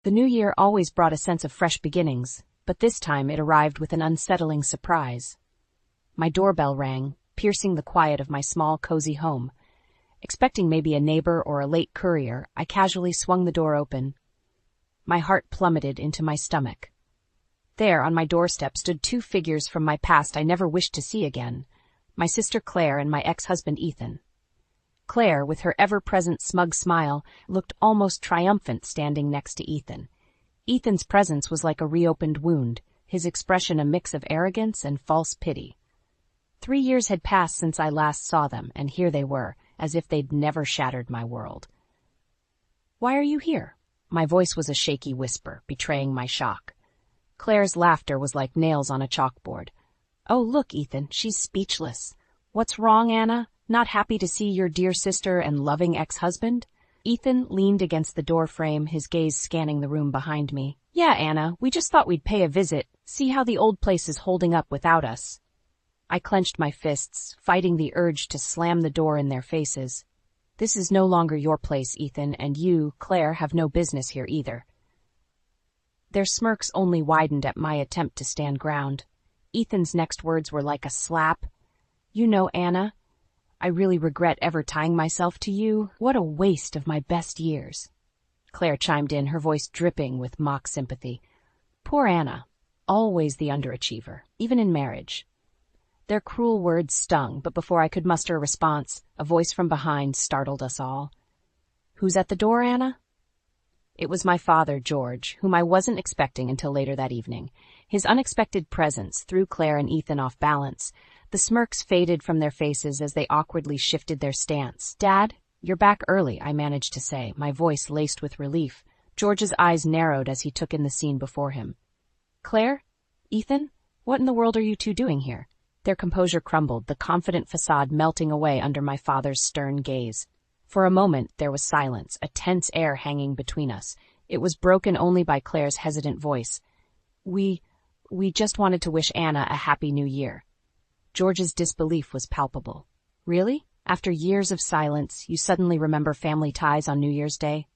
The new year always brought a sense of fresh beginnings, but this time it arrived with an unsettling surprise. My doorbell rang, piercing the quiet of my small, cozy home. Expecting maybe a neighbor or a late courier, I casually swung the door open. My heart plummeted into my stomach. There, on my doorstep, stood two figures from my past I never wished to see again, my sister Claire and my ex-husband Ethan. Claire, with her ever-present smug smile, looked almost triumphant standing next to Ethan. Ethan's presence was like a reopened wound, his expression a mix of arrogance and false pity. 3 years had passed since I last saw them, and here they were, as if they'd never shattered my world. "Why are you here?" My voice was a shaky whisper, betraying my shock. Claire's laughter was like nails on a chalkboard. "Oh, look, Ethan, she's speechless. What's wrong, Anna? Not happy to see your dear sister and loving ex-husband?" Ethan leaned against the door frame, his gaze scanning the room behind me. "Yeah, Anna, we just thought we'd pay a visit, see how the old place is holding up without us." I clenched my fists, fighting the urge to slam the door in their faces. "This is no longer your place, Ethan, and you, Claire, have no business here either." Their smirks only widened at my attempt to stand ground. Ethan's next words were like a slap. "You know, Anna, I really regret ever tying myself to you. What a waste of my best years." Claire chimed in, her voice dripping with mock sympathy. Poor Anna, always the underachiever, even in marriage. Their cruel words stung, but before I could muster a response, a voice from behind startled us all. "Who's at the door, Anna?" It was my father, George, whom I wasn't expecting until later that evening. His unexpected presence threw Claire and Ethan off balance. The smirks faded from their faces as they awkwardly shifted their stance. "Dad, you're back early," I managed to say, my voice laced with relief. George's eyes narrowed as he took in the scene before him. "Claire? Ethan? What in the world are you two doing here?" Their composure crumbled, the confident facade melting away under my father's stern gaze. For a moment there was silence, a tense air hanging between us. It was broken only by Claire's hesitant voice. We just wanted to wish Anna a happy new year." George's disbelief was palpable. "Really? After years of silence, you suddenly remember family ties on New Year's Day?"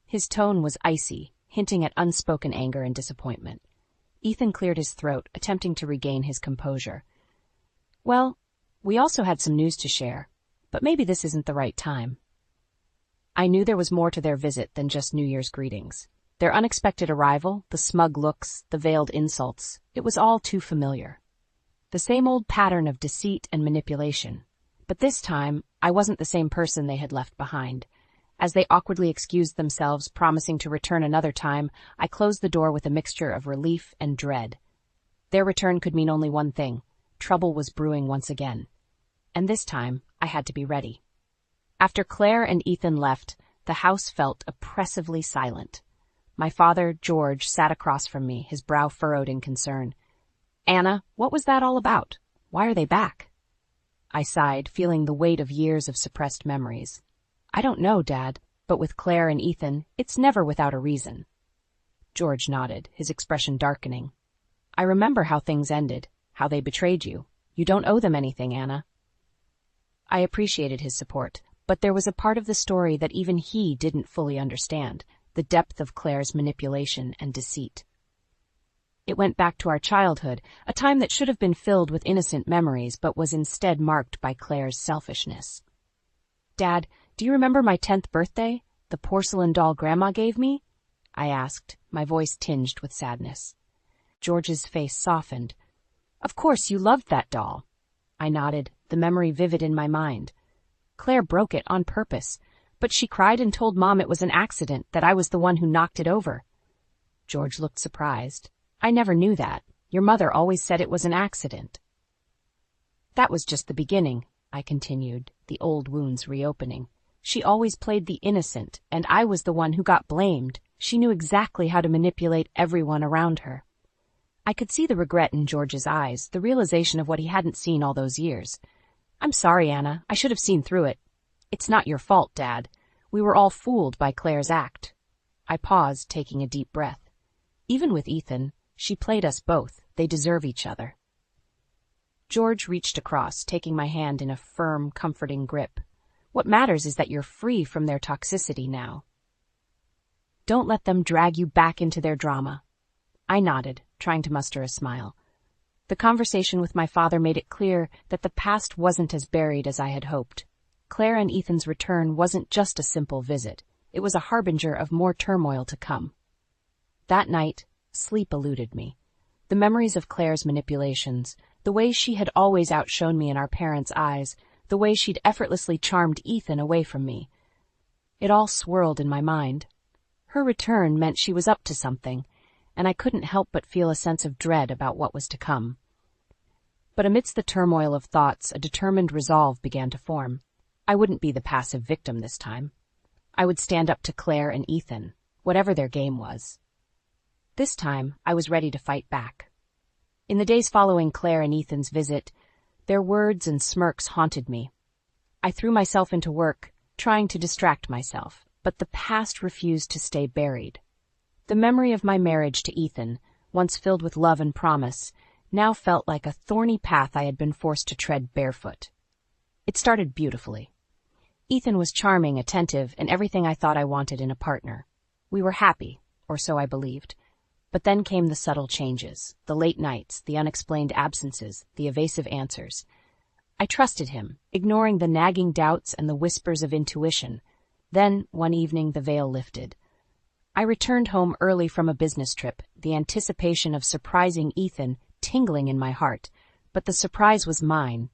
His tone was icy, hinting at unspoken anger and disappointment. Ethan cleared his throat, attempting to regain his composure. "Well, we also had some news to share, but maybe this isn't the right time." I knew there was more to their visit than just New Year's greetings. Their unexpected arrival, the smug looks, the veiled insults, it was all too familiar. The same old pattern of deceit and manipulation. But this time, I wasn't the same person they had left behind. As they awkwardly excused themselves, promising to return another time, I closed the door with a mixture of relief and dread. Their return could mean only one thing. Trouble was brewing once again. And this time, I had to be ready. After Claire and Ethan left, the house felt oppressively silent. My father, George, sat across from me, his brow furrowed in concern. "Anna, what was that all about? Why are they back?" I sighed, feeling the weight of years of suppressed memories. "I don't know, Dad, but with Claire and Ethan, it's never without a reason." George nodded, his expression darkening. "I remember how things ended, how they betrayed you. You don't owe them anything, Anna." I appreciated his support, but there was a part of the story that even he didn't fully understand, the depth of Claire's manipulation and deceit. It went back to our childhood, a time that should have been filled with innocent memories but was instead marked by Claire's selfishness. "Dad, do you remember my 10th birthday? The porcelain doll Grandma gave me?" I asked, my voice tinged with sadness. George's face softened. "Of course, you loved that doll." I nodded, the memory vivid in my mind. "Claire broke it on purpose, but she cried and told Mom it was an accident, that I was the one who knocked it over." George looked surprised. "I never knew that. Your mother always said it was an accident." "That was just the beginning," I continued, the old wounds reopening. "She always played the innocent, and I was the one who got blamed. She knew exactly how to manipulate everyone around her." I could see the regret in George's eyes, the realization of what he hadn't seen all those years. "I'm sorry, Anna. I should have seen through it. It's not your fault, Dad. We were all fooled by Claire's act." I paused, taking a deep breath. Even with Ethan, she played us both. They deserve each other. George reached across, taking my hand in a firm, comforting grip. "What matters is that you're free from their toxicity now." Don't let them drag you back into their drama. I nodded, trying to muster a smile. The conversation with my father made it clear that the past wasn't as buried as I had hoped. Claire and Ethan's return wasn't just a simple visit. It was a harbinger of more turmoil to come. That night, sleep eluded me. The memories of Claire's manipulations, the way she had always outshone me in our parents' eyes, the way she'd effortlessly charmed Ethan away from me. It all swirled in my mind. Her return meant she was up to something, and I couldn't help but feel a sense of dread about what was to come. But amidst the turmoil of thoughts, a determined resolve began to form. I wouldn't be the passive victim this time. I would stand up to Claire and Ethan, whatever their game was. This time, I was ready to fight back. In the days following Claire and Ethan's visit, their words and smirks haunted me. I threw myself into work, trying to distract myself, but the past refused to stay buried. The memory of my marriage to Ethan, once filled with love and promise, now felt like a thorny path I had been forced to tread barefoot. It started beautifully. Ethan was charming, attentive, and everything I thought I wanted in a partner. We were happy, or so I believed. But then came the subtle changes, the late nights, the unexplained absences, the evasive answers. I trusted him, ignoring the nagging doubts and the whispers of intuition. Then, one evening, the veil lifted. I returned home early from a business trip, the anticipation of surprising Ethan tingling in my heart. But the surprise was mine.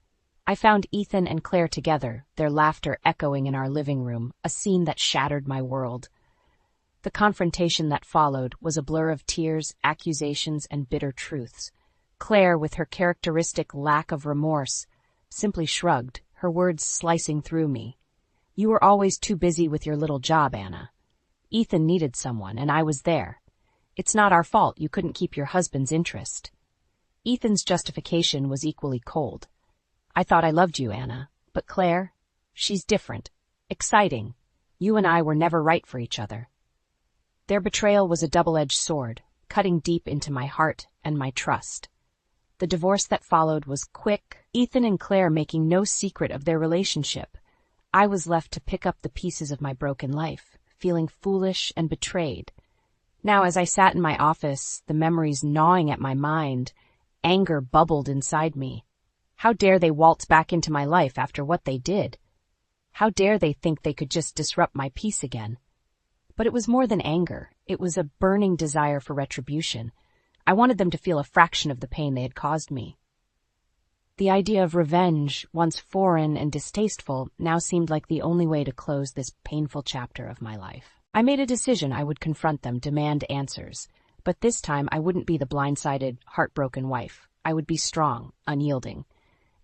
I found Ethan and Claire together, their laughter echoing in our living room, a scene that shattered my world. The confrontation that followed was a blur of tears, accusations, and bitter truths. Claire, with her characteristic lack of remorse, simply shrugged, her words slicing through me. You were always too busy with your little job, Anna. Ethan needed someone, and I was there. It's not our fault you couldn't keep your husband's interest. Ethan's justification was equally cold. I thought I loved you, Anna, but Claire, she's different, exciting. You and I were never right for each other. Their betrayal was a double-edged sword, cutting deep into my heart and my trust. The divorce that followed was quick, Ethan and Claire making no secret of their relationship. I was left to pick up the pieces of my broken life, feeling foolish and betrayed. Now, as I sat in my office, the memories gnawing at my mind, anger bubbled inside me. How dare they waltz back into my life after what they did? How dare they think they could just disrupt my peace again? But it was more than anger. It was a burning desire for retribution. I wanted them to feel a fraction of the pain they had caused me. The idea of revenge, once foreign and distasteful, now seemed like the only way to close this painful chapter of my life. I made a decision I would confront them, demand answers. But this time I wouldn't be the blindsided, heartbroken wife. I would be strong, unyielding.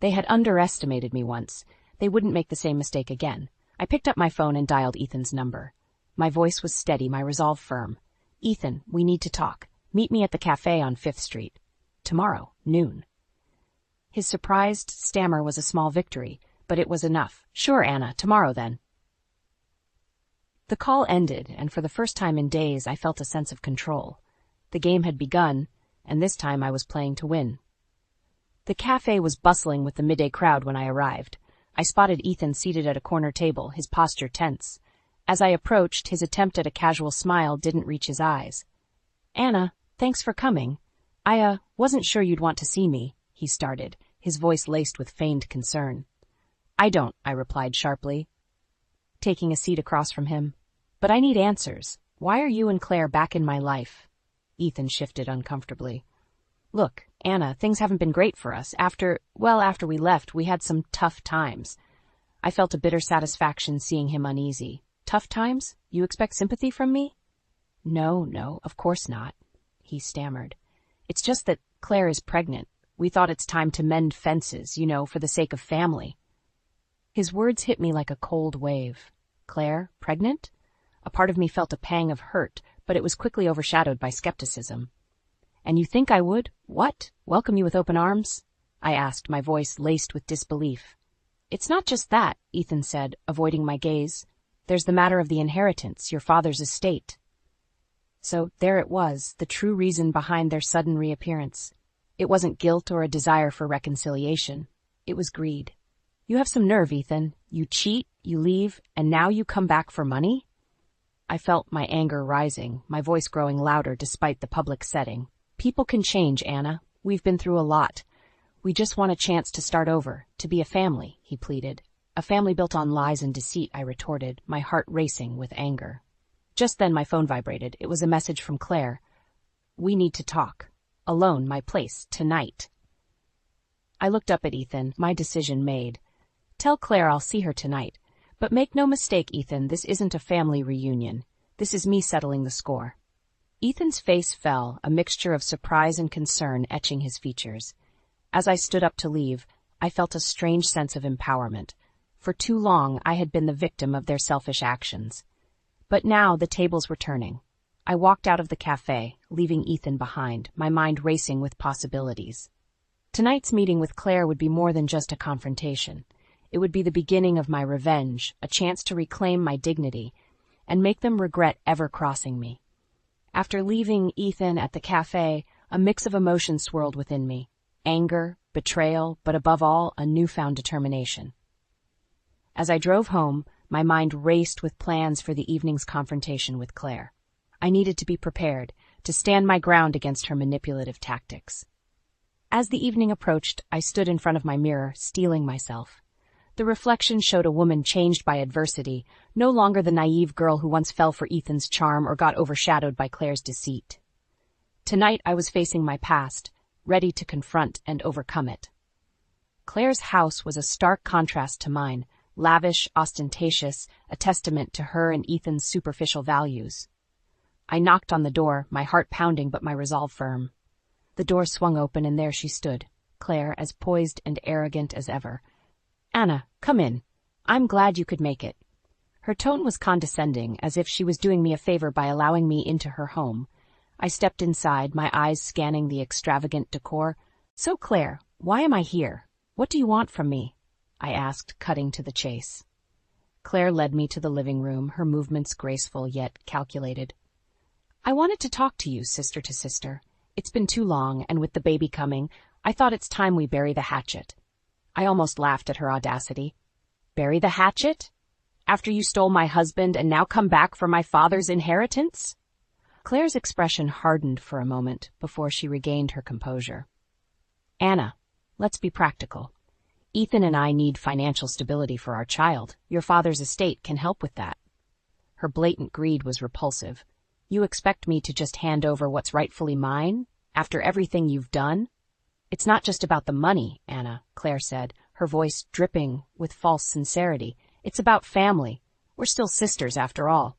They had underestimated me once. They wouldn't make the same mistake again. I picked up my phone and dialed Ethan's number. My voice was steady, my resolve firm. Ethan, we need to talk. Meet me at the cafe on 5th Street. Tomorrow, noon. His surprised stammer was a small victory, but it was enough. Sure, Anna, tomorrow then. The call ended, and for the first time in days I felt a sense of control. The game had begun, and this time I was playing to win. The cafe was bustling with the midday crowd when I arrived. I spotted Ethan seated at a corner table, his posture tense. As I approached, his attempt at a casual smile didn't reach his eyes. Anna, thanks for coming. I wasn't sure you'd want to see me, he started, his voice laced with feigned concern. I don't, I replied sharply, taking a seat across from him. But I need answers. Why are you and Claire back in my life? Ethan shifted uncomfortably. Look, Anna, things haven't been great for us. After we left, we had some tough times. I felt a bitter satisfaction seeing him uneasy. Tough times? You expect sympathy from me? No, of course not, he stammered. It's just that Claire is pregnant. We thought it's time to mend fences, for the sake of family. His words hit me like a cold wave. Claire, pregnant? A part of me felt a pang of hurt, but it was quickly overshadowed by skepticism. And you think I would? What? Welcome you with open arms? I asked, my voice laced with disbelief. It's not just that, Ethan said, avoiding my gaze. There's the matter of the inheritance, your father's estate. So there it was, the true reason behind their sudden reappearance. It wasn't guilt or a desire for reconciliation. It was greed. You have some nerve, Ethan. You cheat, you leave, and now you come back for money? I felt my anger rising, my voice growing louder despite the public setting. People can change, Anna. We've been through a lot. We just want a chance to start over, to be a family, he pleaded. A family built on lies and deceit, I retorted, my heart racing with anger. Just then my phone vibrated. It was a message from Claire. We need to talk. Alone, my place, tonight. I looked up at Ethan, my decision made. Tell Claire I'll see her tonight. But make no mistake, Ethan, this isn't a family reunion. This is me settling the score. Ethan's face fell, a mixture of surprise and concern etching his features. As I stood up to leave, I felt a strange sense of empowerment. For too long, I had been the victim of their selfish actions. But now the tables were turning. I walked out of the cafe, leaving Ethan behind, my mind racing with possibilities. Tonight's meeting with Claire would be more than just a confrontation. It would be the beginning of my revenge, a chance to reclaim my dignity, and make them regret ever crossing me. After leaving Ethan at the cafe, a mix of emotions swirled within me. Anger, betrayal, but above all, a newfound determination. As I drove home, my mind raced with plans for the evening's confrontation with Claire. I needed to be prepared, to stand my ground against her manipulative tactics. As the evening approached, I stood in front of my mirror, steeling myself. The reflection showed a woman changed by adversity, no longer the naive girl who once fell for Ethan's charm or got overshadowed by Claire's deceit. Tonight I was facing my past, ready to confront and overcome it. Claire's house was a stark contrast to mine, lavish, ostentatious, a testament to her and Ethan's superficial values. I knocked on the door, my heart pounding but my resolve firm. The door swung open and there she stood, Claire as poised and arrogant as ever. Anna, come in. I'm glad you could make it. Her tone was condescending, as if she was doing me a favor by allowing me into her home. I stepped inside, my eyes scanning the extravagant decor. So, Claire, why am I here? What do you want from me? I asked, cutting to the chase. Claire led me to the living room, her movements graceful yet calculated. I wanted to talk to you, sister to sister. It's been too long, and with the baby coming, I thought it's time we bury the hatchet. I almost laughed at her audacity. Bury the hatchet? After you stole my husband and now come back for my father's inheritance? Claire's expression hardened for a moment before she regained her composure. Anna, let's be practical. Ethan and I need financial stability for our child. Your father's estate can help with that. Her blatant greed was repulsive. You expect me to just hand over what's rightfully mine, after everything you've done? It's not just about the money, Anna, Claire said, her voice dripping with false sincerity. It's about family. We're still sisters, after all.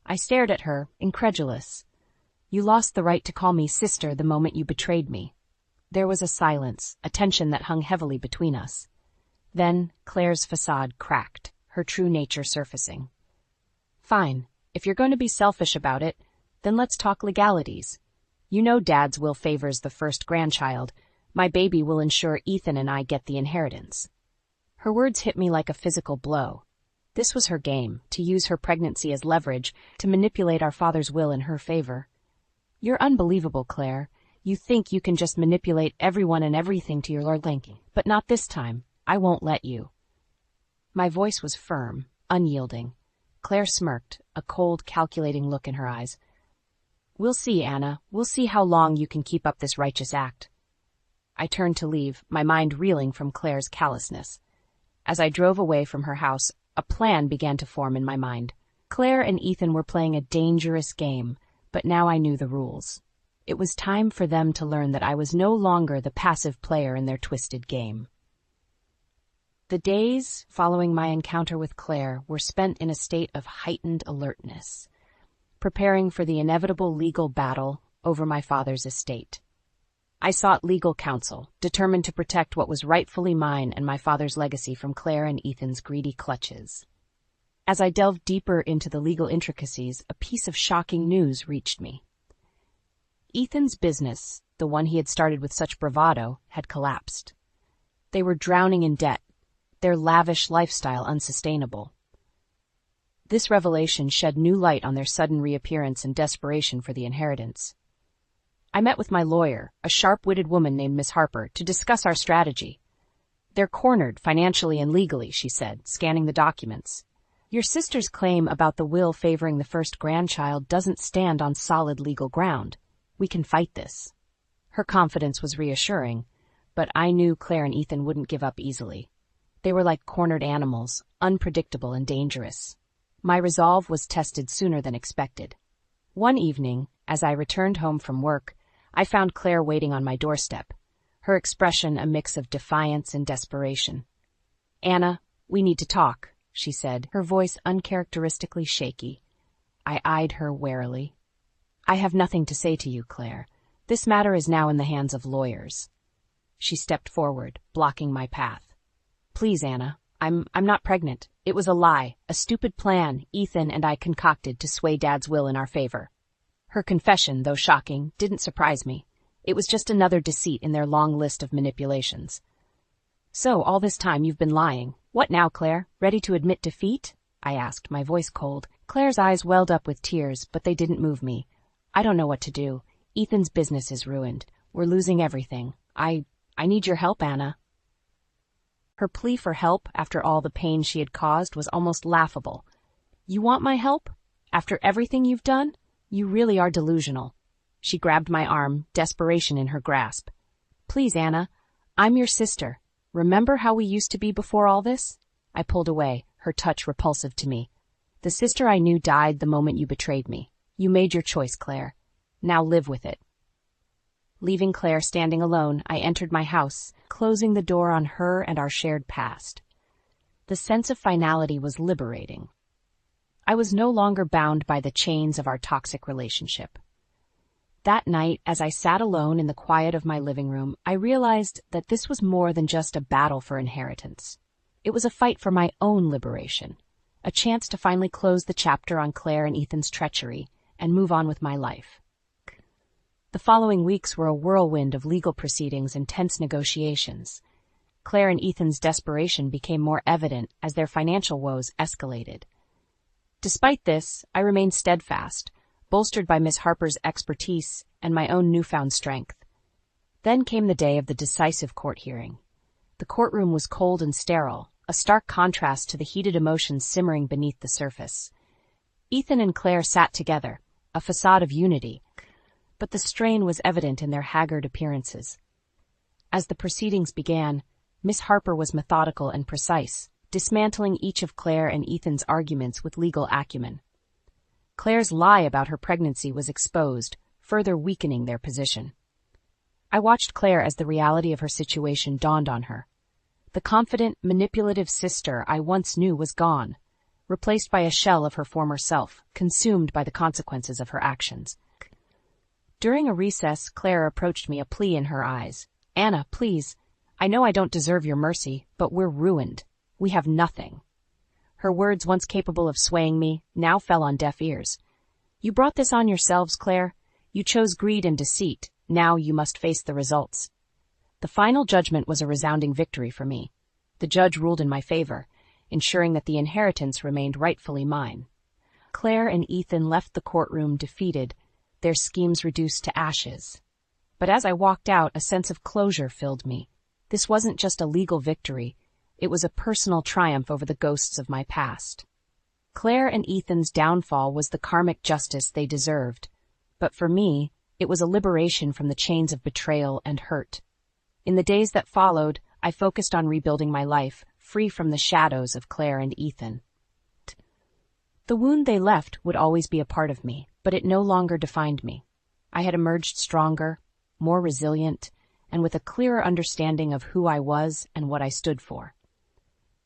I stared at her, incredulous. You lost the right to call me sister the moment you betrayed me. There was a silence, a tension that hung heavily between us. Then Claire's facade cracked, her true nature surfacing. Fine. If you're going to be selfish about it, then let's talk legalities. You know Dad's will favors the first grandchild. My baby will ensure Ethan and I get the inheritance. Her words hit me like a physical blow. This was her game, to use her pregnancy as leverage, to manipulate our father's will in her favor. You're unbelievable, Claire. You think you can just manipulate everyone and everything to your liking, but not this time. I won't let you. My voice was firm, unyielding. Claire smirked, a cold, calculating look in her eyes. We'll see, Anna. We'll see how long you can keep up this righteous act. I turned to leave, my mind reeling from Claire's callousness. As I drove away from her house, a plan began to form in my mind. Claire and Ethan were playing a dangerous game, but now I knew the rules. It was time for them to learn that I was no longer the passive player in their twisted game. The days following my encounter with Claire were spent in a state of heightened alertness, preparing for the inevitable legal battle over my father's estate. I sought legal counsel, determined to protect what was rightfully mine and my father's legacy from Claire and Ethan's greedy clutches. As I delved deeper into the legal intricacies, a piece of shocking news reached me. Ethan's business, the one he had started with such bravado, had collapsed. They were drowning in debt, their lavish lifestyle unsustainable. This revelation shed new light on their sudden reappearance and desperation for the inheritance. I met with my lawyer, a sharp-witted woman named Miss Harper, to discuss our strategy. They're cornered financially and legally, she said, scanning the documents. Your sister's claim about the will favoring the first grandchild doesn't stand on solid legal ground. We can fight this. Her confidence was reassuring, but I knew Claire and Ethan wouldn't give up easily. They were like cornered animals, unpredictable and dangerous. My resolve was tested sooner than expected. One evening, as I returned home from work, I found Claire waiting on my doorstep, her expression a mix of defiance and desperation. "Anna, we need to talk," she said, her voice uncharacteristically shaky. I eyed her warily. "I have nothing to say to you, Claire. This matter is now in the hands of lawyers." She stepped forward, blocking my path. "Please, Anna, I'm not pregnant. It was a lie, a stupid plan Ethan and I concocted to sway Dad's will in our favor." Her confession, though shocking, didn't surprise me. It was just another deceit in their long list of manipulations. "So, all this time you've been lying. What now, Claire? Ready to admit defeat?" I asked, my voice cold. Claire's eyes welled up with tears, but they didn't move me. "I don't know what to do. Ethan's business is ruined. We're losing everything. I need your help, Anna." Her plea for help after all the pain she had caused was almost laughable. "You want my help? After everything you've done? You really are delusional." She grabbed my arm, desperation in her grasp. "Please, Anna, I'm your sister. Remember how we used to be before all this?" I pulled away, her touch repulsive to me. "The sister I knew died the moment you betrayed me. You made your choice, Claire. Now live with it." Leaving Claire standing alone, I entered my house, closing the door on her and our shared past. The sense of finality was liberating. I was no longer bound by the chains of our toxic relationship. That night, as I sat alone in the quiet of my living room, I realized that this was more than just a battle for inheritance. It was a fight for my own liberation, a chance to finally close the chapter on Claire and Ethan's treachery and move on with my life. The following weeks were a whirlwind of legal proceedings and tense negotiations. Claire and Ethan's desperation became more evident as their financial woes escalated. Despite this, I remained steadfast, bolstered by Miss Harper's expertise and my own newfound strength. Then came the day of the decisive court hearing. The courtroom was cold and sterile, a stark contrast to the heated emotions simmering beneath the surface. Ethan and Claire sat together, a facade of unity, but the strain was evident in their haggard appearances. As the proceedings began, Miss Harper was methodical and precise, dismantling each of Claire and Ethan's arguments with legal acumen. Claire's lie about her pregnancy was exposed, further weakening their position. I watched Claire as the reality of her situation dawned on her. The confident, manipulative sister I once knew was gone, replaced by a shell of her former self, consumed by the consequences of her actions. During a recess, Claire approached me, a plea in her eyes. "Anna, please. I know I don't deserve your mercy, but we're ruined. We have nothing." Her words, once capable of swaying me, now fell on deaf ears. "You brought this on yourselves, Claire. You chose greed and deceit. Now you must face the results." The final judgment was a resounding victory for me. The judge ruled in my favor, ensuring that the inheritance remained rightfully mine. Claire and Ethan left the courtroom defeated, their schemes reduced to ashes. But as I walked out, a sense of closure filled me. This wasn't just a legal victory. It was a personal triumph over the ghosts of my past. Claire and Ethan's downfall was the karmic justice they deserved. But for me, it was a liberation from the chains of betrayal and hurt. In the days that followed, I focused on rebuilding my life, free from the shadows of Claire and Ethan. The wound they left would always be a part of me, but it no longer defined me. I had emerged stronger, more resilient, and with a clearer understanding of who I was and what I stood for.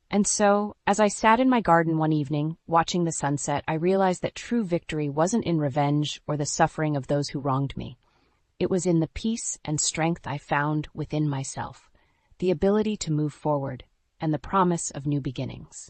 And so, as I sat in my garden one evening, watching the sunset, I realized that true victory wasn't in revenge or the suffering of those who wronged me. It was in the peace and strength I found within myself, the ability to move forward, and the promise of new beginnings.